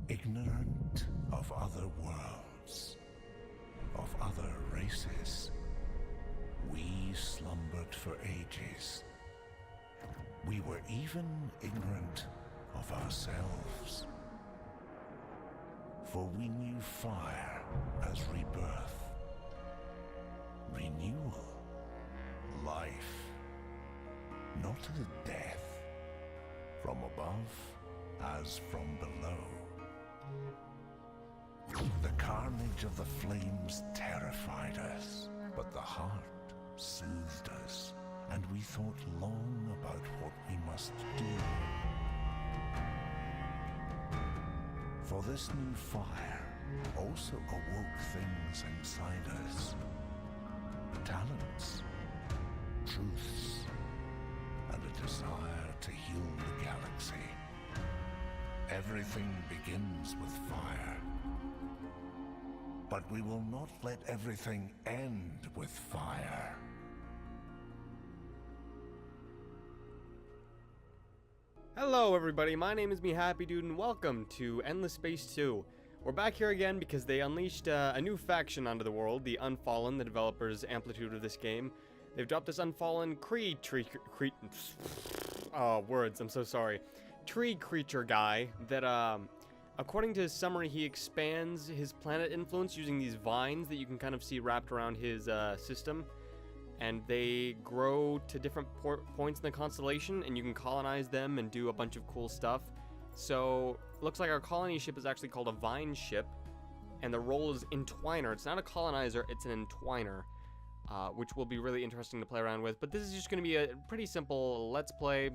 Ignorant of other worlds, of other races, we slumbered for ages. We were even ignorant of ourselves. For we knew fire as rebirth, renewal, life, not as death, from above as from below. The carnage of the flames terrified us, but the heart soothed us, and we thought long about what we must do. For this new fire also awoke things inside us. Talents, truths, and a desire to heal the galaxy. Everything begins with fire. But we will not let everything end with fire. Hello everybody, my name is mehappydude and welcome to Endless Space 2. We're back here again because they unleashed a new faction onto the world, the Unfallen, the developers' amplitude of this game. They've dropped this Unfallen tree creature guy that, according to his summary, he expands his planet influence using these vines that you can kind of see wrapped around his system. And they grow to different points in the constellation, and you can colonize them and do a bunch of cool stuff. So, looks like our colony ship is actually called a vine ship, and the role is entwiner. It's not a colonizer, it's an entwiner, which will be really interesting to play around with. But this is just going to be a pretty simple let's play.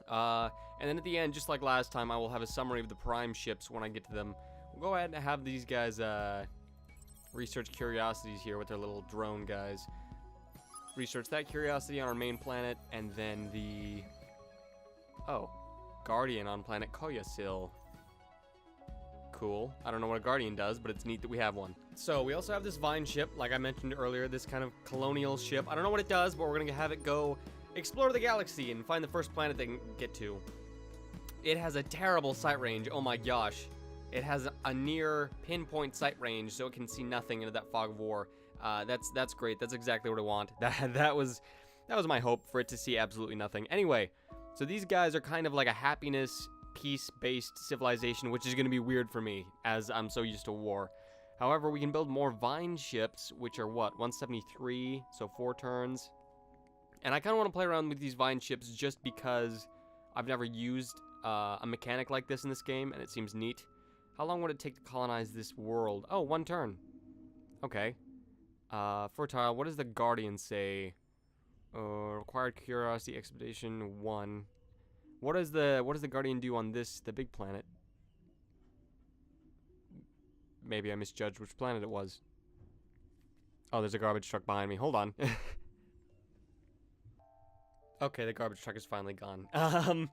And then at the end, just like last time, I will have a summary of the prime ships when I get to them. We'll go ahead and have these guys research curiosities here with their little drone guys. Research that curiosity on our main planet, and then the Guardian on planet Koyasil. Cool. I don't know what a Guardian does, but it's neat that we have one. So we also have this Vine ship, like I mentioned earlier, this kind of colonial ship. I don't know what it does, but we're gonna have it go explore the galaxy and find the first planet they can get to. It has a terrible sight range. Oh my gosh. It has a near pinpoint sight range, so it can see nothing into that fog of war. That's great. That's exactly what I want. That was my hope, for it to see absolutely nothing. Anyway, so these guys are kind of like a happiness, peace-based civilization, which is going to be weird for me, as I'm so used to war. However, we can build more vine ships, which are what, 173, so 4 turns. And I kind of want to play around with these vine ships just because I've never used a mechanic like this in this game, and it seems neat. How long would it take to colonize this world? Oh, 1 turn. Okay. Fertile, what does the Guardian say? Required curiosity expedition 1. What does the Guardian do on this, the big planet? Maybe I misjudged which planet it was. Oh, there's a garbage truck behind me. Hold on. Okay, the garbage truck is finally gone.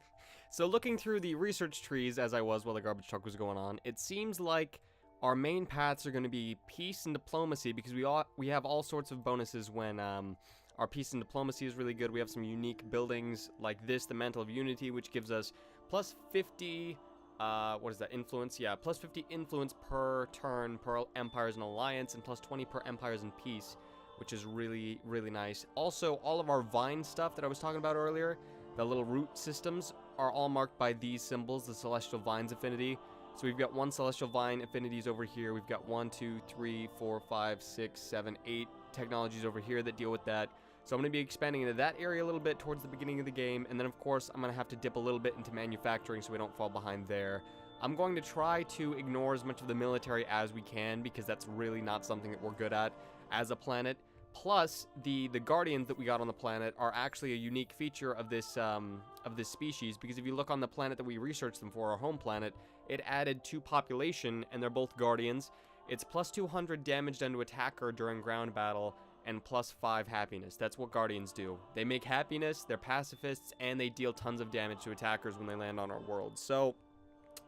So looking through the research trees as I was while the garbage truck was going on, it seems like our main paths are going to be peace and diplomacy, because we have all sorts of bonuses when our peace and diplomacy is really good. We have some unique buildings like this, the Mantle of Unity, which gives us plus 50, what is that, influence? Yeah, plus 50 influence per turn per Empires and Alliance, and plus 20 per Empires and Peace, which is really, really nice. Also, all of our vine stuff that I was talking about earlier, the little root systems, are all marked by these symbols, the Celestial Vines Affinity. So we've got 1 Celestial Vine affinities over here. We've got 1, 2, 3, 4, 5, 6, 7, 8 technologies over here that deal with that. So I'm going to be expanding into that area a little bit towards the beginning of the game. And then, of course, I'm going to have to dip a little bit into manufacturing so we don't fall behind there. I'm going to try to ignore as much of the military as we can, because that's really not something that we're good at as a planet. Plus, the Guardians that we got on the planet are actually a unique feature of this species, because if you look on the planet that we researched them for, our home planet, it added 2 population, and they're both Guardians. It's plus 200 damage done to attacker during ground battle, and plus 5 happiness. That's what Guardians do. They make happiness, they're pacifists, and they deal tons of damage to attackers when they land on our world. So,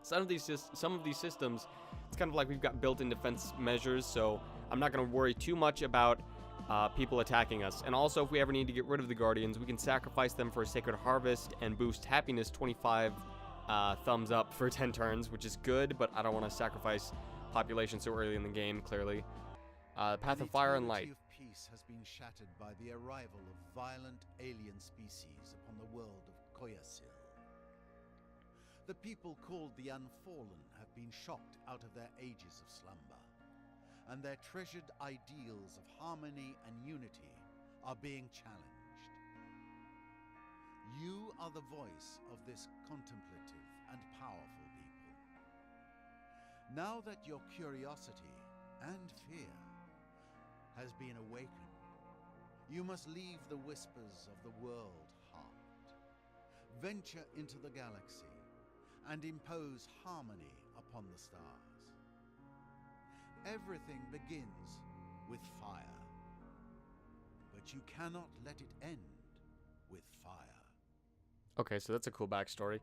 some of these systems, it's kind of like we've got built-in defense measures, so I'm not going to worry too much about people attacking us. And also, if we ever need to get rid of the Guardians, we can sacrifice them for a Sacred Harvest and boost happiness 25 thumbs up for 10 turns, which is good, but I don't want to sacrifice population so early in the game, clearly. Path of Fire and Light. The eternity of peace has been shattered by the arrival of violent alien species upon the world of Koyasil. The people called the Unfallen have been shocked out of their ages of slumber, and their treasured ideals of harmony and unity are being challenged. You are the voice of this contemplative and powerful people. Now that your curiosity and fear has been awakened, you must leave the whispers of the world heart, venture into the galaxy, and impose harmony upon the stars. Everything begins with fire, but you cannot let it end with fire. Okay, so that's a cool backstory.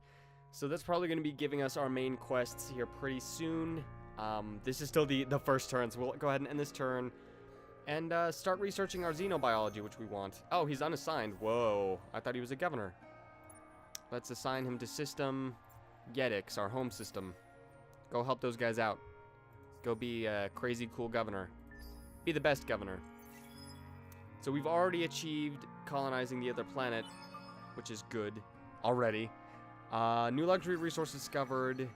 So that's probably going to be giving us our main quests here pretty soon. This is still the first turn, so we'll go ahead and end this turn and start researching our xenobiology, which we want. Oh, he's unassigned. Whoa, I thought he was a governor. Let's assign him to System Yedix, our home system. Go help those guys out. Go be a crazy cool governor. Be the best governor. So we've already achieved colonizing the other planet, which is good already. New luxury resource discovered.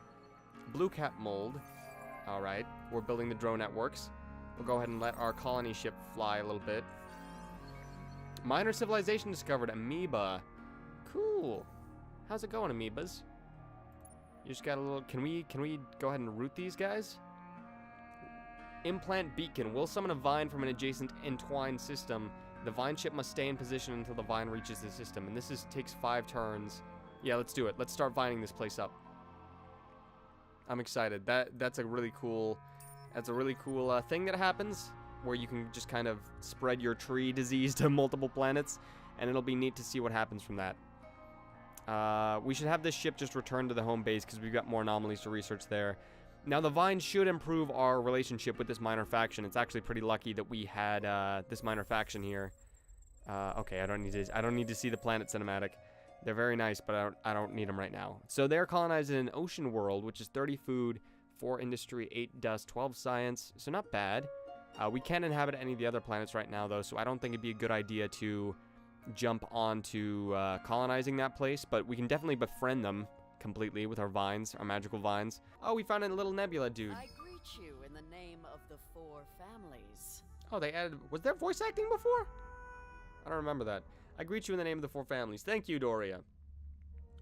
Blue cap mold. Alright, we're building the drone networks. We'll go ahead and let our colony ship fly a little bit. Minor civilization discovered. Amoeba. Cool. How's it going, amoebas? You just got a little... Can we go ahead and root these guys? Implant beacon. Will summon a vine from an adjacent entwined system. The vine ship must stay in position until the vine reaches the system. And this takes 5 turns. Yeah, let's do it. Let's start vining this place up. I'm excited. That's a really cool... That's a really cool thing that happens, where you can just kind of spread your tree disease to multiple planets, and it'll be neat to see what happens from that. We should have this ship just return to the home base, because we've got more anomalies to research there. Now, the vine should improve our relationship with this minor faction. It's actually pretty lucky that we had this minor faction here. Okay, I don't need to see the planet cinematic. They're very nice, but I don't need them right now. So they're colonized in an ocean world, which is 30 food, 4 industry, 8 dust, 12 science. So not bad. We can't inhabit any of the other planets right now, though, so I don't think it'd be a good idea to jump onto colonizing that place. But we can definitely befriend them completely with our vines, our magical vines. Oh, we found a little nebula dude. I greet you in the name of the 4 families. Oh, they added... Was there voice acting before? I don't remember that. I greet you in the name of the 4 families. Thank you, Doria.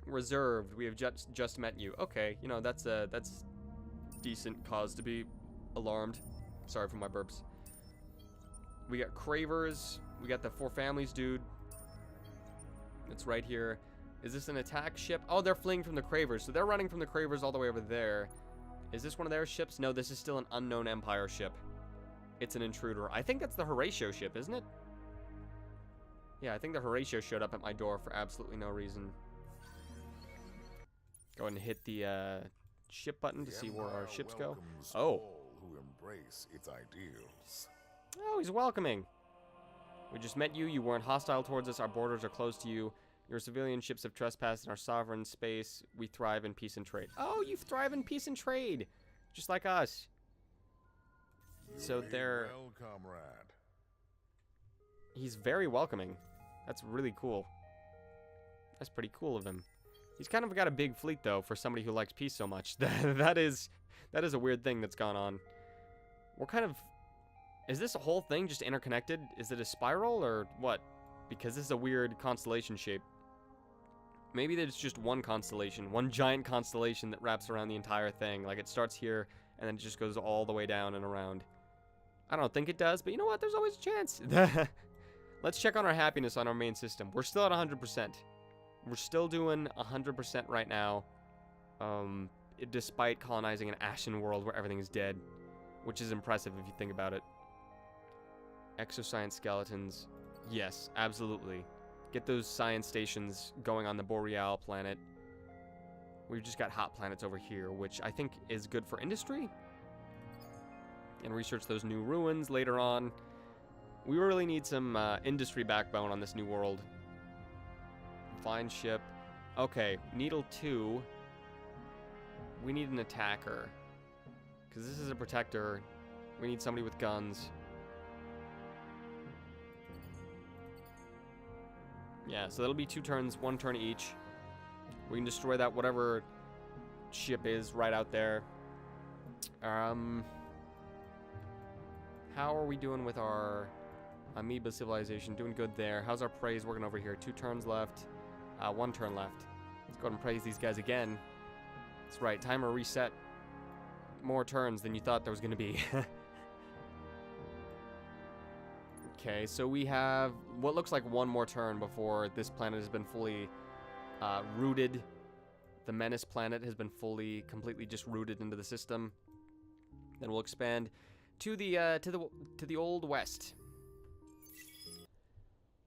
Reserved. We have just met you. Okay, you know, that's decent cause to be alarmed. Sorry for my burps. We got Cravers. We got the 4 families, dude. It's right here. Is this an attack ship? Oh, they're fleeing from the Cravers. So they're running from the Cravers all the way over there. Is this one of their ships? No, this is still an unknown Empire ship. It's an intruder. I think that's the Horatio ship, isn't it? Yeah, I think the Horatio showed up at my door for absolutely no reason. Go ahead and hit the ship button to see where our ships go. Oh. Who embrace its ideals. Oh, he's welcoming. We just met you. You weren't hostile towards us. Our borders are closed to you. Your civilian ships have trespassed in our sovereign space. We thrive in peace and trade. Oh, you thrive in peace and trade. Just like us. So they're... Well, comrade. He's very welcoming. That's really cool. That's pretty cool of him. He's kind of got a big fleet, though, for somebody who likes peace so much. That is a weird thing that's gone on. What kind of... Is this whole thing just interconnected? Is it a spiral, or what? Because this is a weird constellation shape. Maybe there's just one constellation. One giant constellation that wraps around the entire thing. Like, it starts here, and then it just goes all the way down and around. I don't think it does, but you know what? There's always a chance. Let's check on our happiness on our main system. We're still at 100%. We're still doing 100% right now, despite colonizing an ashen world where everything is dead, which is impressive if you think about it. Exoscience skeletons. Yes, absolutely. Get those science stations going on the Boreal planet. We've just got hot planets over here, which I think is good for industry. And research those new ruins later on. We really need some industry backbone on this new world. Fine ship. Okay, Needle 2. We need an attacker. Because this is a protector. We need somebody with guns. Yeah, so that'll be 2 turns, 1 turn each. We can destroy that whatever ship is right out there. How are we doing with our amoeba civilization? Doing good there. How's our praise working over here? 2 turns left. 1 turn left. Let's go ahead and praise these guys again. That's right, timer reset. More turns than you thought there was going to be. Okay, so we have what looks like 1 more turn before this planet has been fully rooted. The Menace planet has been completely just rooted into the system. Then we'll expand to the Old West.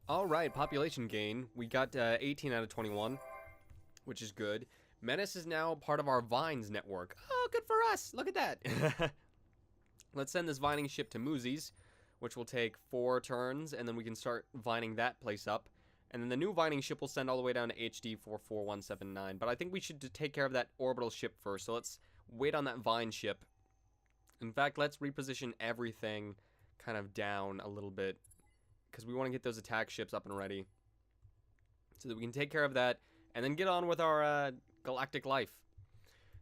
All right, population gain. We got 18 out of 21, which is good. Menace is now part of our Vines network. Oh, good for us. Look at that. Let's send this vining ship to Moosey's, which will take 4 turns, and then we can start vining that place up. And then the new vining ship will send all the way down to HD 44179. But I think we should take care of that orbital ship first. So let's wait on that vine ship. In fact, let's reposition everything kind of down a little bit, because we want to get those attack ships up and ready, so that we can take care of that, and then get on with our galactic life.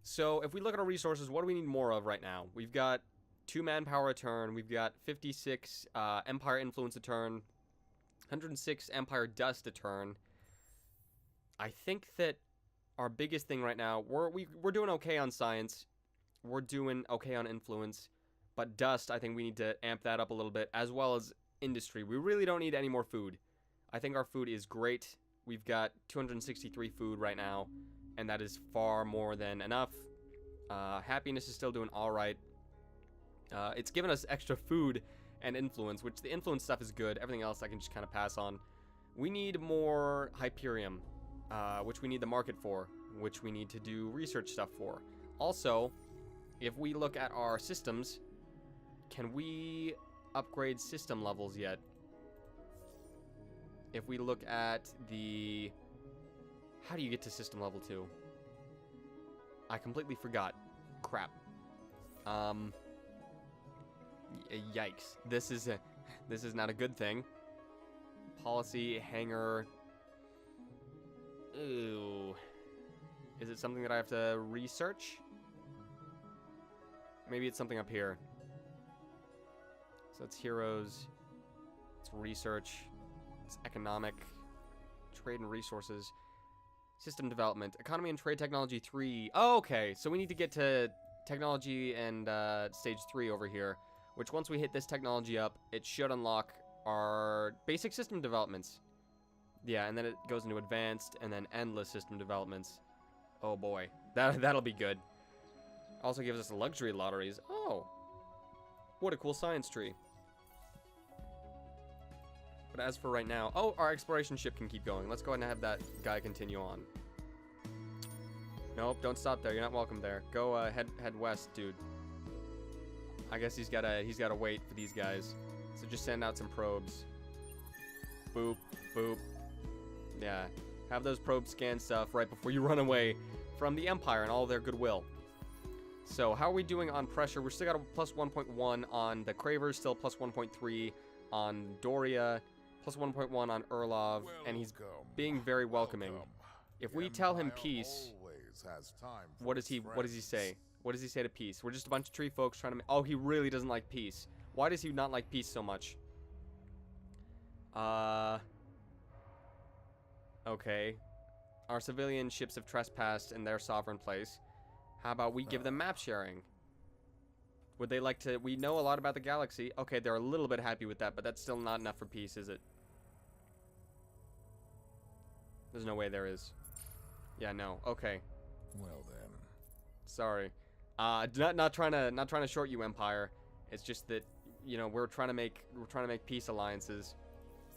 So if we look at our resources, what do we need more of right now? We've got 2 manpower a turn. We've got 56 Empire influence a turn. 106 Empire dust a turn. I think that our biggest thing right now, we're doing okay on science. We're doing okay on influence. But dust, I think we need to amp that up a little bit, as well as industry. We really don't need any more food. I think our food is great. We've got 263 food right now, and that is far more than enough. Happiness is still doing all right. It's given us extra food and influence, which the influence stuff is good. Everything else I can just kind of pass on. We need more Hyperium, which we need the market for, which we need to do research stuff for. Also, if we look at our systems, can we upgrade system levels yet? If we look at the... How do you get to system level 2? I completely forgot. Crap. Yikes. This is not a good thing. Policy, hangar. Ooh. Is it something that I have to research? Maybe it's something up here. So it's heroes. It's research. It's economic. Trade and resources. System development. Economy and trade technology 3. Oh, okay. So we need to get to technology and stage 3 over here. Which once we hit this technology up, it should unlock our basic system developments. Yeah, and then it goes into advanced and then endless system developments. Oh boy, that'll be good. Also gives us luxury lotteries. Oh, what a cool science tree. But as for right now, oh, our exploration ship can keep going. Let's go ahead and have that guy continue on. Nope, don't stop there. You're not welcome there. Go head west, dude. I guess he's gotta wait for these guys. So just send out some probes. Boop, boop. Yeah, have those probes scan stuff right before you run away from the Empire and all their goodwill. So how are we doing on pressure? We're still got a plus 1.1 on the Cravers, still plus 1.3 on Doria, plus 1.1 on Erlov, and he's being very welcoming. If we tell him peace, what does he say? What does he say to peace? We're just a bunch of tree folks trying to... Oh, he really doesn't like peace. Why does he not like peace so much? Okay. Our civilian ships have trespassed in their sovereign place. How about we give them map sharing? Would they like to... We know a lot about the galaxy. Okay, they're a little bit happy with that, but that's still not enough for peace, is it? There's no way there is. Yeah, no. Okay. Well then. Sorry. Not trying to short you, Empire. It's just that, you know, we're trying to make peace alliances.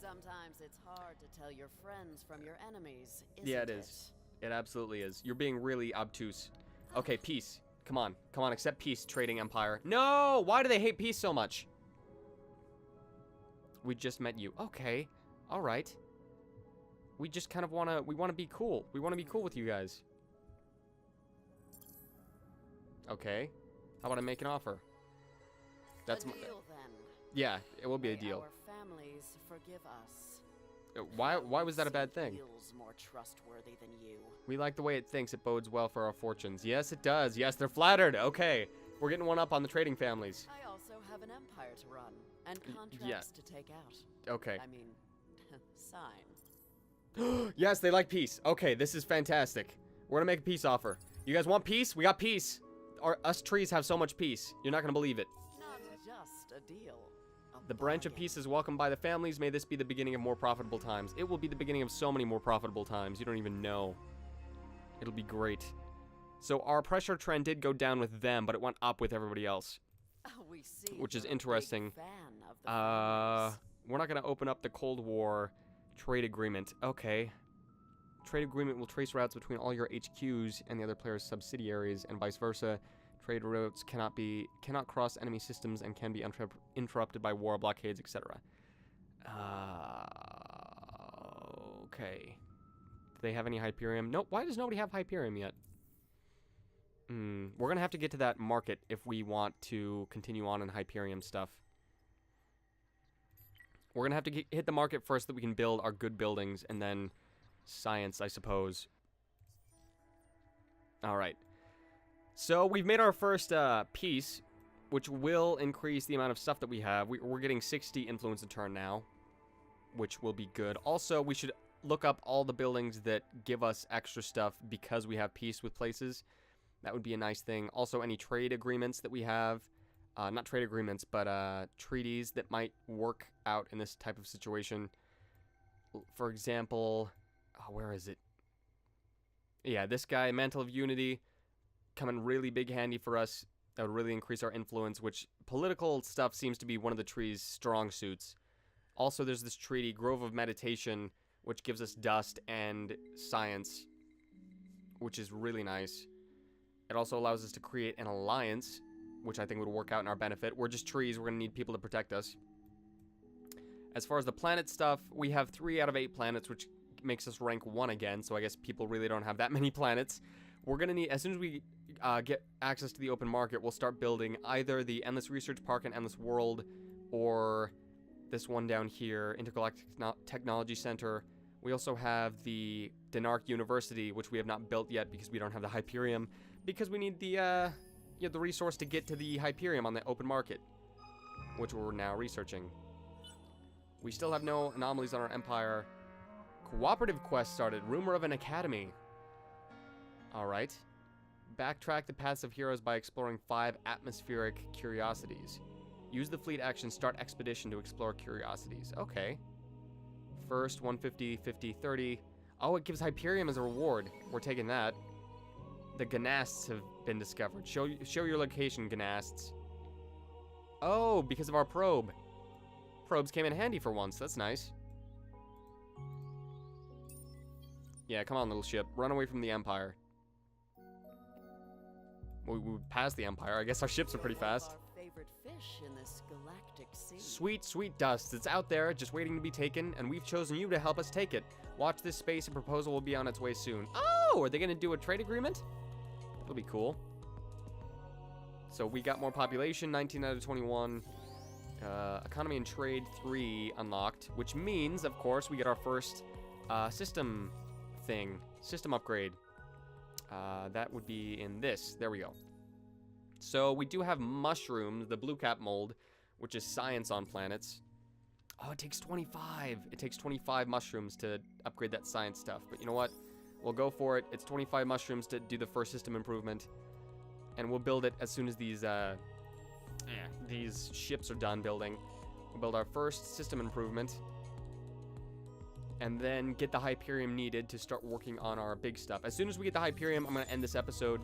Sometimes it's hard to tell your friends from your enemies, isn't Yeah, it is. It absolutely is. You're being really obtuse. Okay, peace. Come on, accept peace, trading Empire. No! Why do they hate peace so much? We just met you. Okay. All right. We just kind of we want to be cool. We want to be cool with you guys. Okay. How about I make an offer? That's a deal, then. Yeah, it will be a May deal. Our families forgive us. Why was that a bad thing? Feels more trustworthy than you. We like the way it thinks it bodes well for our fortunes. Yes, it does. Yes, they're flattered. Okay. We're getting one up on the trading families. I also have an empire to run and contracts yeah. to take out. Okay. I mean, sign. Yes, they like peace. Okay, this is fantastic. We're gonna make a peace offer. You guys want peace? We got peace. Us trees have so much peace. You're not gonna believe it. Not just a deal. The branch of peace is welcomed by the families. May this be the beginning of more profitable times. It will be the beginning of so many more profitable times. You don't even know. It'll be great. So our pressure trend did go down with them, but it went up with everybody else, We see which is you're a big interesting. fan of the families. We're not gonna open up the Cold War trade agreement. Okay. Trade agreement will trace routes between all your HQs and the other player's subsidiaries, and vice versa. Trade routes cannot cross enemy systems and can be interrupted by war blockades, etc. Okay. Do they have any Hyperium? Nope. Why does nobody have Hyperium yet? We're gonna have to get to that market if we want to continue on in Hyperium stuff. We're gonna have to hit the market first so that we can build our good buildings, and then science, I suppose. Alright. So, we've made our first piece, which will increase the amount of stuff that we have. We're getting 60 influence a turn now, which will be good. Also, we should look up all the buildings that give us extra stuff because we have peace with places. That would be a nice thing. Also, any trade agreements that we have. Not trade agreements, but treaties that might work out in this type of situation. For example, where is it? Yeah, this guy, Mantle of Unity, come in really big handy for us. That would really increase our influence, which political stuff seems to be one of the tree's strong suits. Also, there's this treaty, Grove of Meditation, which gives us dust and science, which is really nice. It also allows us to create an alliance, which I think would work out in our benefit. We're just trees. We're going to need people to protect us. As far as the planet stuff, we have 3 out of 8 planets, which makes us rank 1 again, so I guess people really don't have that many planets. We're going to need, as soon as we get access to the open market, we'll start building either the Endless Research Park and Endless World, or this one down here, Intergalactic Technology Center. We also have the Denark University, which we have not built yet because we don't have the Hyperium, because we need the resource to get to the Hyperium on the open market, which we're now researching. We still have no anomalies on our empire. Cooperative quest started. Rumor of an academy. Alright. Backtrack the paths of heroes by exploring 5 atmospheric curiosities. Use the fleet action start expedition to explore curiosities. Okay. First, 150, 50, 30. Oh, it gives Hyperium as a reward. We're taking that. The Ganasts have been discovered. Show your location, Ganasts. Oh, because of our probe. Probes came in handy for once. That's nice. Yeah, come on, little ship. Run away from the Empire. We passed the Empire. I guess our ships are pretty fast. Our favorite fish in this galactic sea. Sweet, sweet dust. It's out there, just waiting to be taken, and we've chosen you to help us take it. Watch this space. A proposal will be on its way soon. Oh, are they going to do a trade agreement? That'll be cool. So we got more population, 19 out of 21. Economy and trade 3 unlocked, which means, of course, we get our first system upgrade. That would be in this. There we go. So we do have mushrooms, the blue cap mold, which is science on planets. Oh, it takes 25. It takes 25 mushrooms to upgrade that science stuff. But you know what? We'll go for it. It's 25 mushrooms to do the first system improvement. And we'll build it as soon as these ships are done building. We'll build our first system improvement. And then get the Hyperium needed to start working on our big stuff. As soon as we get the Hyperium, I'm going to end this episode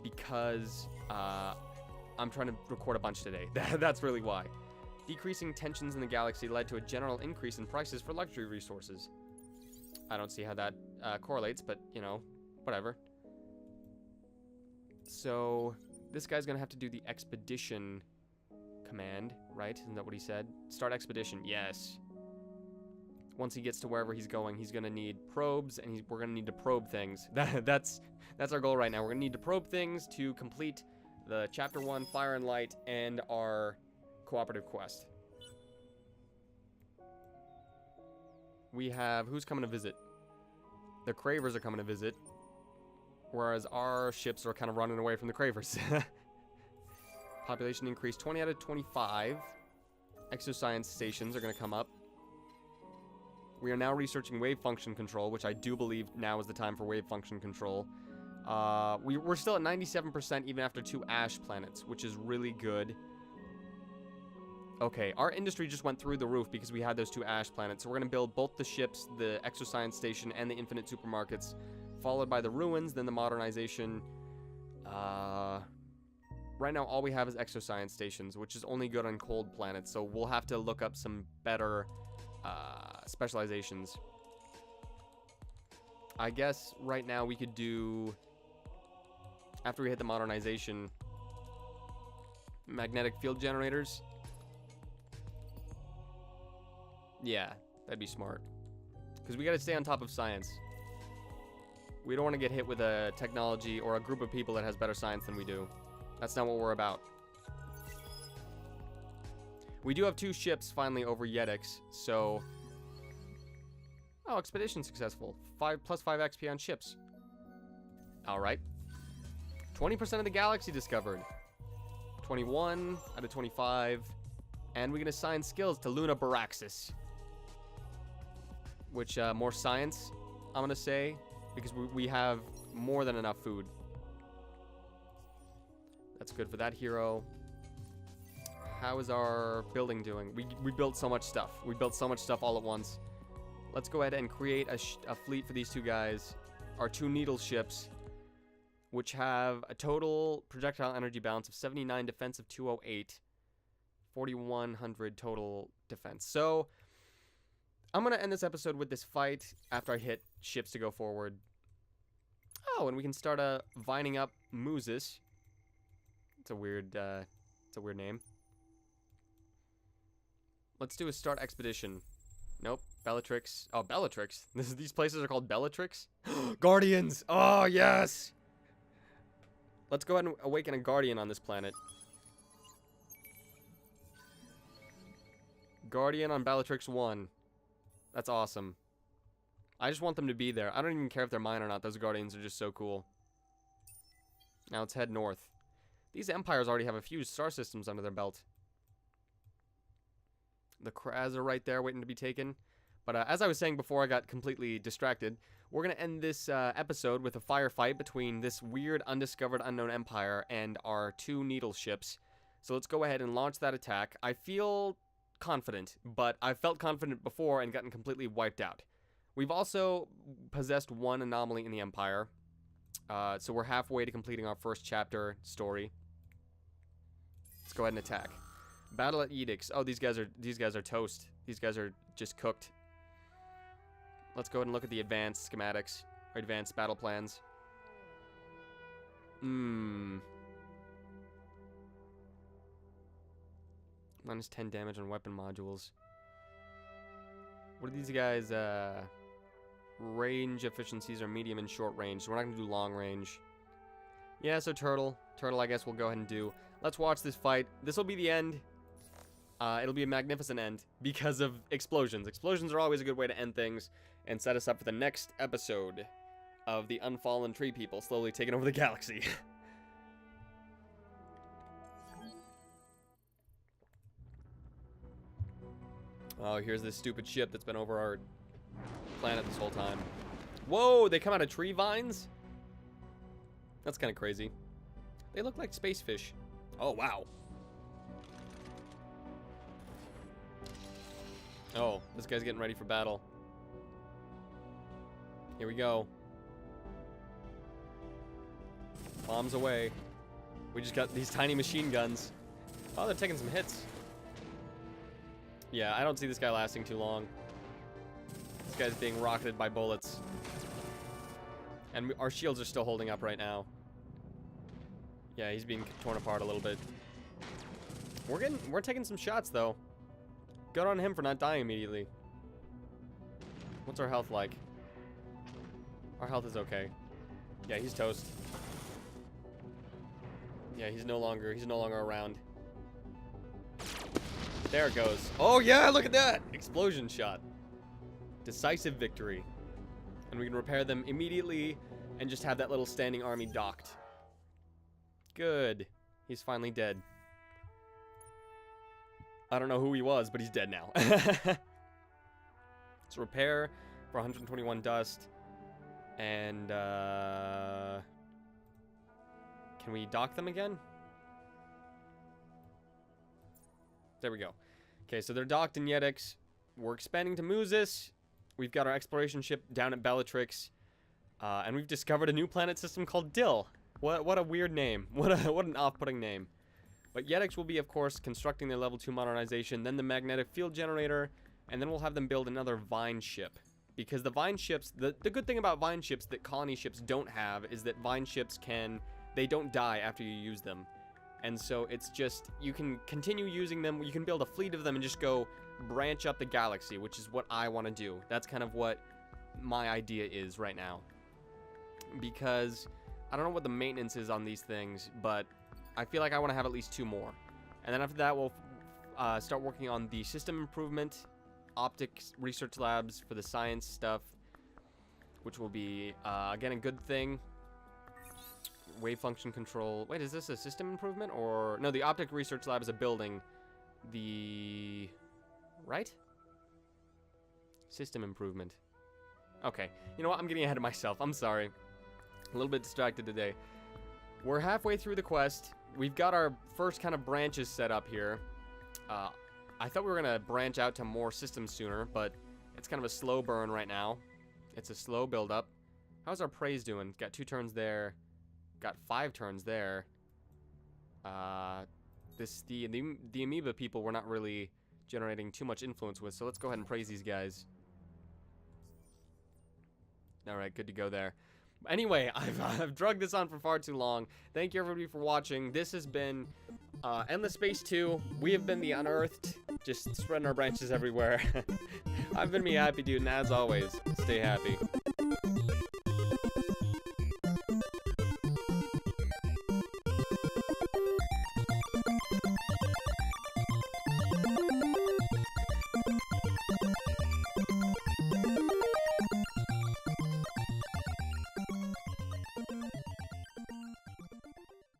because I'm trying to record a bunch today. That's really why. Decreasing tensions in the galaxy led to a general increase in prices for luxury resources. I don't see how that correlates, but, you know, whatever. So, this guy's going to have to do the expedition command, right? Isn't that what he said? Start expedition, yes. once he gets to wherever he's going, he's gonna need probes, and we're gonna need to probe things. That's our goal right now. We're gonna need to probe things to complete the Chapter 1 Fire and Light and our cooperative quest. We have, who's coming to visit? The Cravers are coming to visit, whereas our ships are kind of running away from the Cravers. Population increase 20 out of 25. Exoscience stations are going to come up. We are now researching wave function control, which I do believe now is the time for wave function control. We're still at 97% even after 2 ash planets, which is really good. Okay, our industry just went through the roof because we had those 2 ash planets. So we're going to build both the ships, the exoscience station, and the infinite supermarkets, followed by the ruins, then the modernization. Right now, all we have is exoscience stations, which is only good on cold planets, so we'll have to look up some better specializations. I guess right now we could do, after we hit the modernization, magnetic field generators. Yeah, that'd be smart. Because we gotta stay on top of science. We don't want to get hit with a technology or a group of people that has better science than we do. That's not what we're about. We do have 2 ships finally over Yetix, so... Oh, expedition successful. 5 + 5 XP on ships. Alright. 20% of the galaxy discovered. 21 out of 25. And we can assign skills to Luna Baraxis. Which, more science, I'm gonna say. Because we have more than enough food. That's good for that hero. How is our building doing? We built so much stuff. We built so much stuff all at once. Let's go ahead and create a fleet for these 2 guys. Our 2 needle ships, which have a total projectile energy balance of 79, defense of 208, 4,100 total defense. So, I'm going to end this episode with this fight after I hit ships to go forward. Oh, and we can start vining up Musis. It's a weird name. Let's do a start expedition. Nope, Bellatrix. Oh, Bellatrix. These places are called Bellatrix. Guardians. Oh, yes. Let's go ahead and awaken a Guardian on this planet. Guardian on Bellatrix 1. That's awesome. I just want them to be there. I don't even care if they're mine or not. Those Guardians are just so cool. Now let's head north. These empires already have a few star systems under their belt. The Kraz are right there waiting to be taken. But as I was saying before I got completely distracted, we're going to end this episode with a firefight between this weird, undiscovered, unknown empire and our 2 needle ships. So let's go ahead and launch that attack. I feel confident, but I've felt confident before and gotten completely wiped out. We've also possessed 1 anomaly in the empire. So we're halfway to completing our first chapter story. Let's go ahead and attack. Battle at Edicts. Oh, these guys are toast. These guys are just cooked. Let's go ahead and look at the advanced schematics. Or advanced battle plans. -10 damage on weapon modules. What are these guys? Range efficiencies are medium and short range. So we're not going to do long range. Yeah, so Turtle. Turtle, I guess we'll go ahead and do. Let's watch this fight. This will be the end. It'll be a magnificent end because of explosions. Explosions are always a good way to end things and set us up for the next episode of the Unfallen Tree People slowly taking over the galaxy. Oh, here's this stupid ship that's been over our planet this whole time. Whoa, they come out of tree vines? That's kind of crazy. They look like space fish. Oh, wow. Oh, this guy's getting ready for battle. Here we go. Bombs away. We just got these tiny machine guns. Oh, they're taking some hits. Yeah, I don't see this guy lasting too long. This guy's being rocketed by bullets. And our shields are still holding up right now. Yeah, he's being torn apart a little bit. We're taking some shots though. Good on him for not dying immediately. What's our health like? Our health is okay. Yeah, he's toast. Yeah, he's no longer around. There it goes. Oh yeah, look at that! Explosion shot. Decisive victory. And we can repair them immediately and just have that little standing army docked. Good. He's finally dead. I don't know who he was, but he's dead now. So repair for 121 dust. And, can we dock them again? There we go. Okay, so they're docked in Yedix. We're expanding to Muzis. We've got our exploration ship down at Bellatrix. And we've discovered a new planet system called Dill. What a weird name. What an off-putting name. But Yedix will be, of course, constructing their level 2 modernization, then the magnetic field generator, and then we'll have them build another Vine ship. Because the Vine ships, the good thing about Vine ships that colony ships don't have is that Vine ships they don't die after you use them. And so it's just, you can continue using them, you can build a fleet of them and just go branch up the galaxy, which is what I want to do. That's kind of what my idea is right now. Because I don't know what the maintenance is on these things, but I feel like I want to have at least 2 more. And then after that, we'll start working on the system improvement, optics research labs for the science stuff, which will be, again, a good thing. Wave function control. Wait, is this a system improvement? Or, no, the optic research lab is a building. Right? System improvement. Okay, you know what? I'm getting ahead of myself. I'm sorry. A little bit distracted today. We're halfway through the quest. We've got our first kind of branches set up here. I thought we were going to branch out to more systems sooner, but it's kind of a slow burn right now. It's a slow build-up. How's our praise doing? Got 2 turns there. Got 5 turns there. The amoeba people we're not really generating too much influence with, so let's go ahead and praise these guys. Alright, good to go there. Anyway, I've drugged this on for far too long. Thank you everybody for watching. This has been Endless Space 2. We have been the Unearthed, just spreading our branches everywhere. I've been mehappydude, and as always, stay happy.